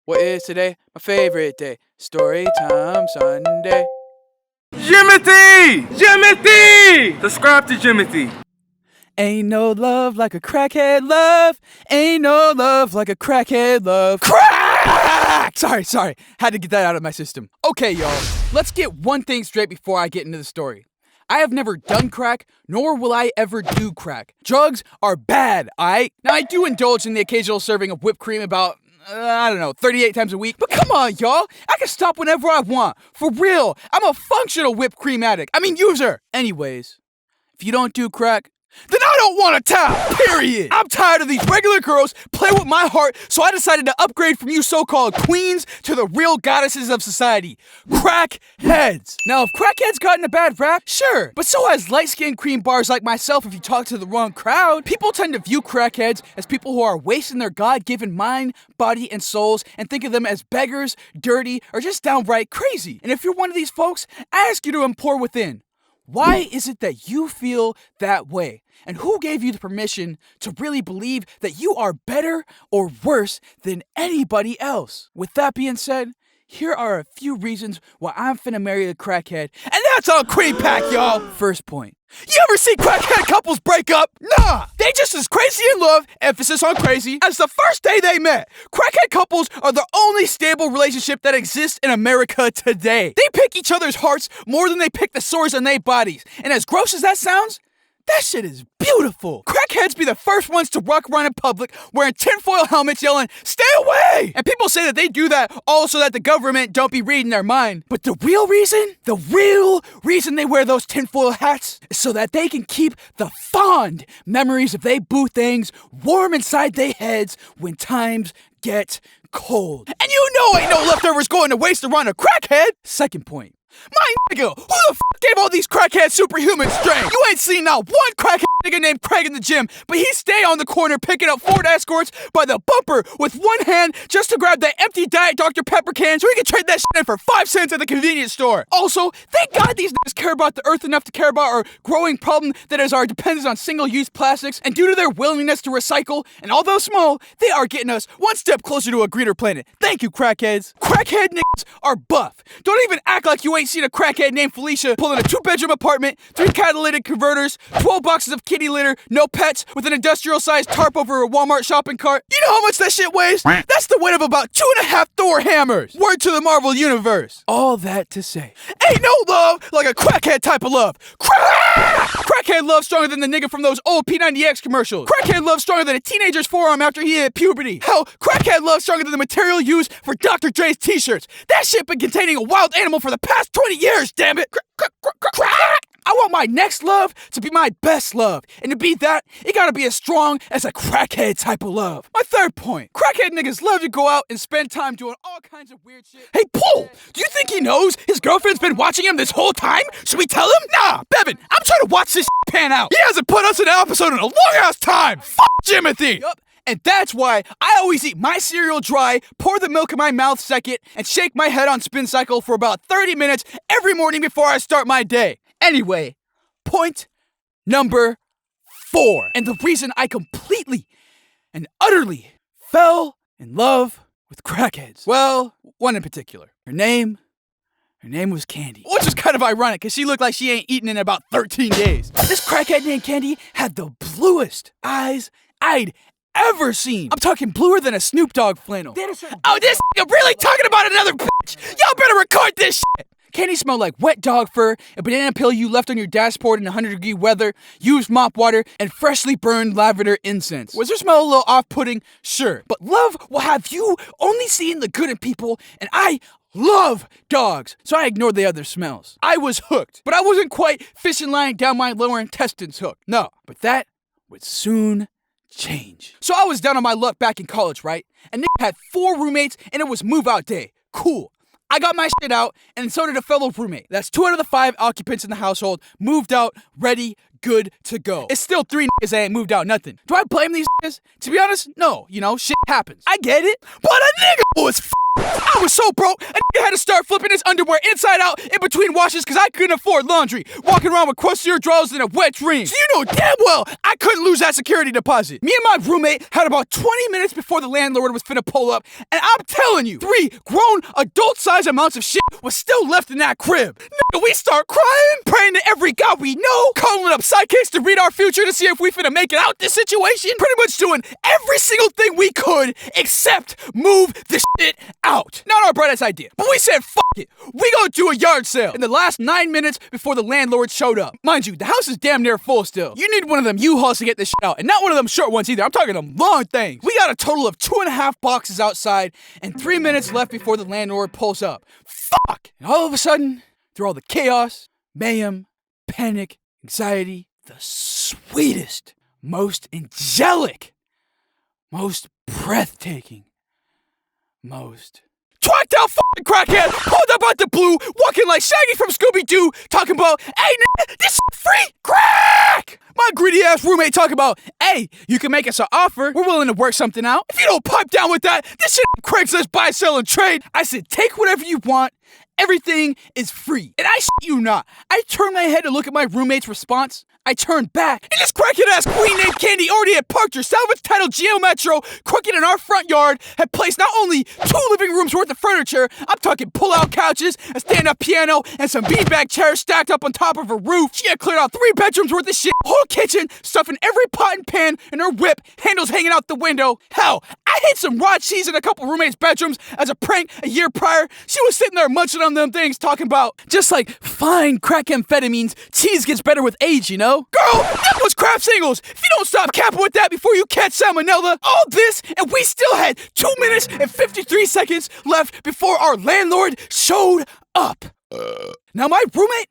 What is today? My favorite day. Story time Sunday. Jimothy! Jimothy! Subscribe to Jimothy. Ain't no love like a crackhead love. Ain't no love like a crackhead love. Crack! Sorry. Had to get that out of my system. Okay, y'all. Let's get one thing straight before I get into the story. I have never done crack, nor will I ever do crack. Drugs are bad, alright? Now, I do indulge in the occasional serving of whipped cream about 38 times a week. But come on, y'all. I can stop whenever I want. For real. I'm a functional whipped cream addict. User. Anyways, if you don't do crack, then I don't want a towel, period. I'm tired of these regular girls playing with my heart, so I decided to upgrade from you so-called queens to the real goddesses of society, crackheads. Now, if crackheads gotten a bad rap, sure, but so has light-skinned cream bars like myself if you talk to the wrong crowd. People tend to view crackheads as people who are wasting their God-given mind, body, and souls, and think of them as beggars, dirty, or just downright crazy. And if you're one of these folks, I ask you to implore within. Why is it that you feel that way? And who gave you the permission to really believe that you are better or worse than anybody else? With that being said, here are a few reasons why I'm finna marry a crackhead, and that's on Cream Pack, y'all! First point. You ever see crackhead couples break up? Nah! They just as crazy in love, emphasis on crazy, as the first day they met. Crackhead couples are the only stable relationship that exists in America today. They pick each other's hearts more than they pick the sores on their bodies. And as gross as that sounds, that shit is beautiful. Crackheads be the first ones to walk around in public wearing tinfoil helmets yelling, "Stay away!" And people say that they do that all so that the government don't be reading their mind. But the real reason they wear those tinfoil hats is so that they can keep the fond memories of they boo things warm inside their heads when times get cold. And you know ain't no leftovers going to waste around a crackhead. Second point. My nigga, who the f*** gave all these crackheads superhuman strength? You ain't seen not one crackhead nigga named Craig in the gym, but he stay on the corner picking up Ford Escorts by the bumper with one hand just to grab that empty Diet Dr. Pepper can so he can trade that shit in for 5 cents at the convenience store. Also, thank God these niggas care about the earth enough to care about our growing problem that is our dependence on single-use plastics, and due to their willingness to recycle, and although small, they are getting us one step closer to a greener planet. Thank you, crackheads. Crackhead niggas are buff. Don't even act like you ain't seen a crackhead named Felicia pulling a 2-bedroom apartment, 3 catalytic converters, 12 boxes of kitty litter, no pets, with an industrial-sized tarp over a Walmart shopping cart. You know how much that shit weighs? That's the weight of about 2.5 Thor hammers. Word to the Marvel Universe. All that to say, ain't no love like a crackhead type of love. Crackhead love stronger than the nigga from those old P90X commercials. Crackhead love stronger than a teenager's forearm after he hit puberty. Hell, crackhead love stronger than the material used for Dr. Dre's t-shirts. That shit been containing a wild animal for the past 20 years, damn it. Crack! I want my next love to be my best love. And to be that, it gotta be as strong as a crackhead type of love. My third point. Crackhead niggas love to go out and spend time doing all kinds of weird shit. Hey, Paul! Do you think he knows his girlfriend's been watching him this whole time? Should we tell him? Nah, Bevan, I'm trying to watch this pan out. He hasn't put us in an episode in a long-ass time. Fuck Jimothy! Yup. And that's why I always eat my cereal dry, pour the milk in my mouth second, and shake my head on spin cycle for about 30 minutes every morning before I start my day. Anyway, point number 4. And the reason I completely and utterly fell in love with crackheads. Well, one in particular. Her name was Candy. Which is kind of ironic because she looked like she ain't eaten in about 13 days. This crackhead named Candy had the bluest eyes I'd ever seen. I'm talking bluer than a Snoop Dogg flannel. Oh, this nigga really talking about another bitch. Y'all better record this shit. Candy smelled like wet dog fur, a banana peel you left on your dashboard in 100-degree weather, used mop water, and freshly burned lavender incense. Was her smell a little off-putting? Sure. But love will have you only seeing the good in people, and I love dogs, so I ignored the other smells. I was hooked, but I wasn't quite fishing line down my lower intestines hooked. No, but that would soon change. So I was down on my luck back in college, right? And Nick had 4 roommates, and it was move-out day. Cool. I got my shit out, and so did a fellow roommate. That's 2 out of the 5 occupants in the household, moved out, ready, good to go. It's still 3 niggas that ain't moved out nothing. Do I blame these niggas? To be honest, no. You know, shit happens. I get it. But a nigga was I was so broke, I had to start flipping his underwear inside out in between washes because I couldn't afford laundry. Walking around with crustier drawers and a wet dream. So you know damn well I couldn't lose that security deposit. Me and my roommate had about 20 minutes before the landlord was finna pull up, and I'm telling you, 3 grown adult-sized amounts of shit was still left in that crib. Nigga, we start crying, praying to every god we know, calling up sidekicks to read our future to see if we finna make it out this situation. Pretty much doing every single thing we could except move the shit out. Not our brightest idea, but we said fuck it. We gonna do a yard sale in the last 9 minutes before the landlord showed up. Mind you, the house is damn near full still. You need one of them U-Hauls to get this shit out, and not one of them short ones either. I'm talking them long things. We got a total of 2.5 boxes outside and 3 minutes left before the landlord pulls up. Fuck! And all of a sudden, through all the chaos, mayhem, panic, anxiety, the sweetest, most angelic, most breathtaking, most twacked out fucking crackhead pulled up out the blue, walking like Shaggy from Scooby-Doo, talking about, hey nigga, this shit free crack! My greedy ass roommate talking about, hey, you can make us an offer, we're willing to work something out. If you don't pipe down with that, this shit Craigslist buy, sell, and trade. I said, take whatever you want, everything is free. And I shit you not, I turned my head to look at my roommate's response. I turned back, and this crackhead-ass queen named Candy already had parked her salvage-titled Geo Metro crooked in our front yard, had placed not only 2 living rooms worth of furniture, I'm talking pull-out couches, a stand-up piano, and some beanbag chairs stacked up on top of her roof. She had cleared out 3 bedrooms worth of shit, whole kitchen, stuffing every pot and pan in her whip, handles hanging out the window. Hell, I hid some raw cheese in a couple roommates' bedrooms as a prank a year prior. She was sitting there munching on them things, talking about, just like fine crack amphetamines, cheese gets better with age, you know? Girl, that was crap singles. If you don't stop capping with that before you catch salmonella, all this, and we still had 2 minutes and 53 seconds left before our landlord showed up. Now my roommate,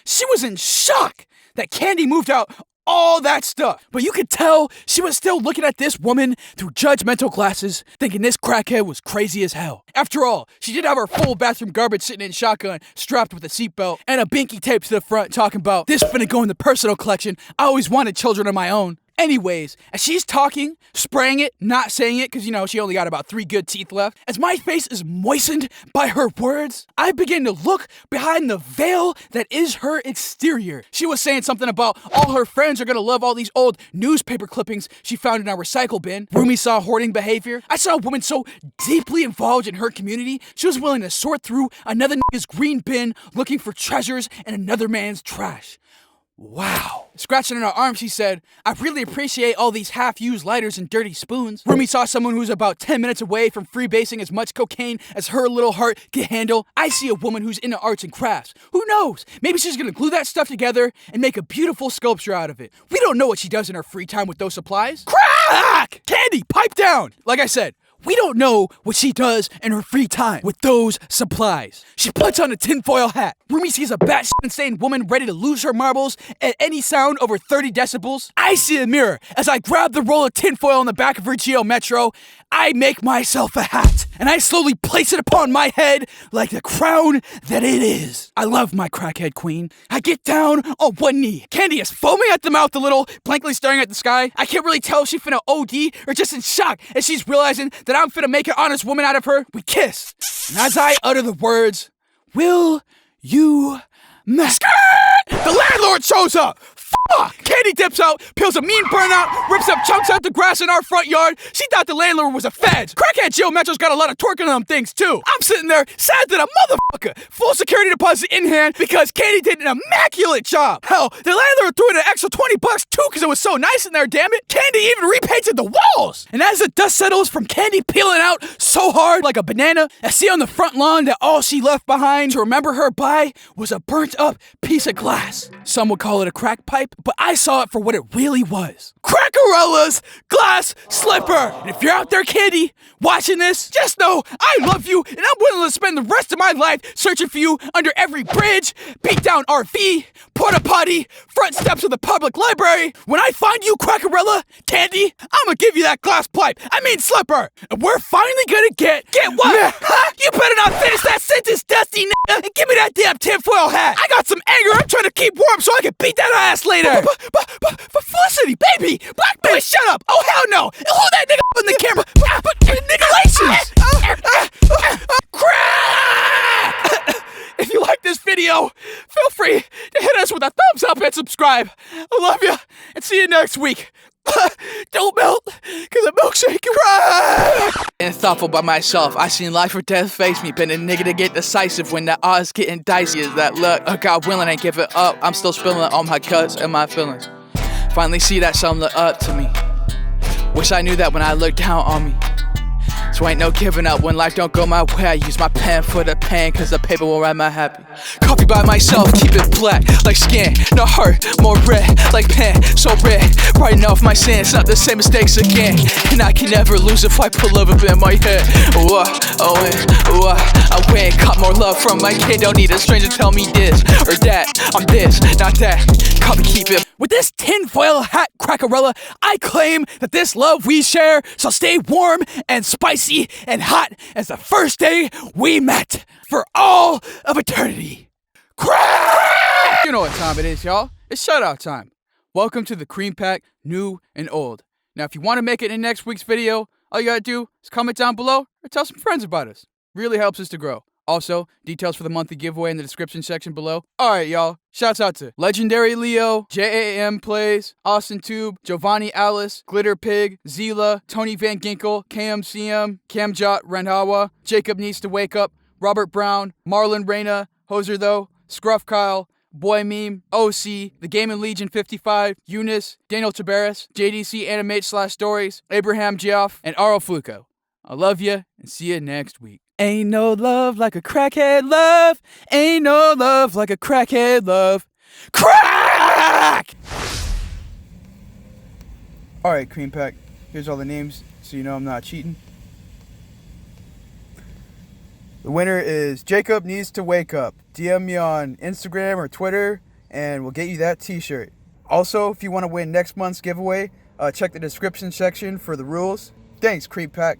she was in shock that Candy moved out all that stuff. But you could tell she was still looking at this woman through judgmental glasses, thinking this crackhead was crazy as hell. After all, she did have her full bathroom garbage sitting in shotgun, strapped with a seatbelt, and a binky tape to the front, talking about, this finna go in the personal collection. I always wanted children of my own. Anyways, as she's talking, spraying it, not saying it, because, you know, she only got about 3 good teeth left, as my face is moistened by her words, I begin to look behind the veil that is her exterior. She was saying something about all her friends are gonna love all these old newspaper clippings she found in our recycle bin. Rumi saw hoarding behavior. I saw a woman so deeply involved in her community, she was willing to sort through another nigga's green bin looking for treasures in another man's trash. Wow. Scratching her arm, she said, I really appreciate all these half-used lighters and dirty spoons. Rumi saw someone who's about 10 minutes away from freebasing as much cocaine as her little heart can handle. I see a woman who's into arts and crafts. Who knows? Maybe she's gonna glue that stuff together and make a beautiful sculpture out of it. We don't know what she does in her free time with those supplies. Crack! Candy, pipe down! Like I said, we don't know what she does in her free time with those supplies. She puts on a tinfoil hat. Rumi sees a batshit insane woman ready to lose her marbles at any sound over 30 decibels. I see a mirror. As I grab the roll of tinfoil in the back of her Geo Metro, I make myself a hat, and I slowly place it upon my head like the crown that it is. I love my crackhead queen. I get down on one knee. Candy is foaming at the mouth a little, blankly staring at the sky. I can't really tell if she finna OD or just in shock as she's realizing that I'm finna make an honest woman out of her. We kiss. And as I utter the words, will you skirt? The landlord shows up. Fuck! Candy dips out, peels a mean burnout, rips up chunks out the grass in our front yard. She thought the landlord was a fed. Crackhead Geo Metro's got a lot of torque on them things too. I'm sitting there, sad that a motherfucker, full security deposit in hand because Candy did an immaculate job. Hell, the landlord threw in an extra $20 too because it was so nice in there, damn it. Candy even repainted the walls. And as the dust settles from Candy peeling out so hard like a banana, I see on the front lawn that all she left behind to remember her by was a burnt up piece of glass. Some would call it a crack pipe, but I saw it for what it really was. Crackarella's glass slipper! And if you're out there, Candy, watching this, just know I love you and I'm willing to spend the rest of my life searching for you under every bridge, beat down RV, porta potty, front steps of the public library. When I find you, Crackarella, Candy, I'm gonna give you that glass pipe. I mean slipper. And we're finally gonna get what? Huh? You better not finish that sentence, Dusty nigga, and give me that damn tinfoil hat. I got some anger I'm trying to keep warm so I can beat that ass later. But Felicity, baby, black boy, shut up. Oh hell no. Hold that nigga up in the camera. But nigga relations. thumbs up and subscribe. I love you, and see you next week. Don't melt, cause a milkshake crack! And thoughtful by myself, I seen life or death face me. Been a nigga to get decisive when the odds getting dicey. Is that luck? God willing, ain't give it up. I'm still spilling all my guts and my feelings. Finally see that some look up to me. Wish I knew that when I looked down on me. So ain't no giving up when life don't go my way. I use my pen for the pain, cause the paper will write my happy. Coffee by myself, keep it black like skin. No hurt, more red like pen, so red. Writing off my sins, not the same mistakes again. And I can never lose if I pull up in my head. I win, caught more love from my kid. Don't need a stranger to tell me this or that. I'm this, not that. Copy, keep it. With this tinfoil hat crackarella, I claim that this love we share shall stay warm and spicy and hot as the first day we met for all of eternity. Crack! You know what time it is, y'all. It's shutout time. Welcome to the Cream Pack, new and old. Now, if you want to make it in next week's video, all you gotta do is comment down below or tell some friends about us. Really helps us to grow. Also, details for the monthly giveaway in the description section below. Alright, y'all. Shouts out to Legendary Leo, JAM Plays, Austin Tube, Giovanni Alice, Glitter Pig, Zila, Tony Van Ginkel, KMCM, Kamjot Renhawa, Jacob Needs to Wake Up, Robert Brown, Marlon Reyna, Hoser Though, Scruff Kyle, Boy Meme, OC, The Gaming Legion 55, Eunice, Daniel Tabaris, JDC Animate / Stories, Abraham Geoff, and Aro Fluco. I love you and see you next week. Ain't no love like a crackhead love. Ain't no love like a crackhead love. Crack! Alright, Cream Pack. Here's all the names so you know I'm not cheating. The winner is Jacob Needs to Wake Up. DM me on Instagram or Twitter and we'll get you that t-shirt. Also, if you want to win next month's giveaway, check the description section for the rules. Thanks, Cream Pack.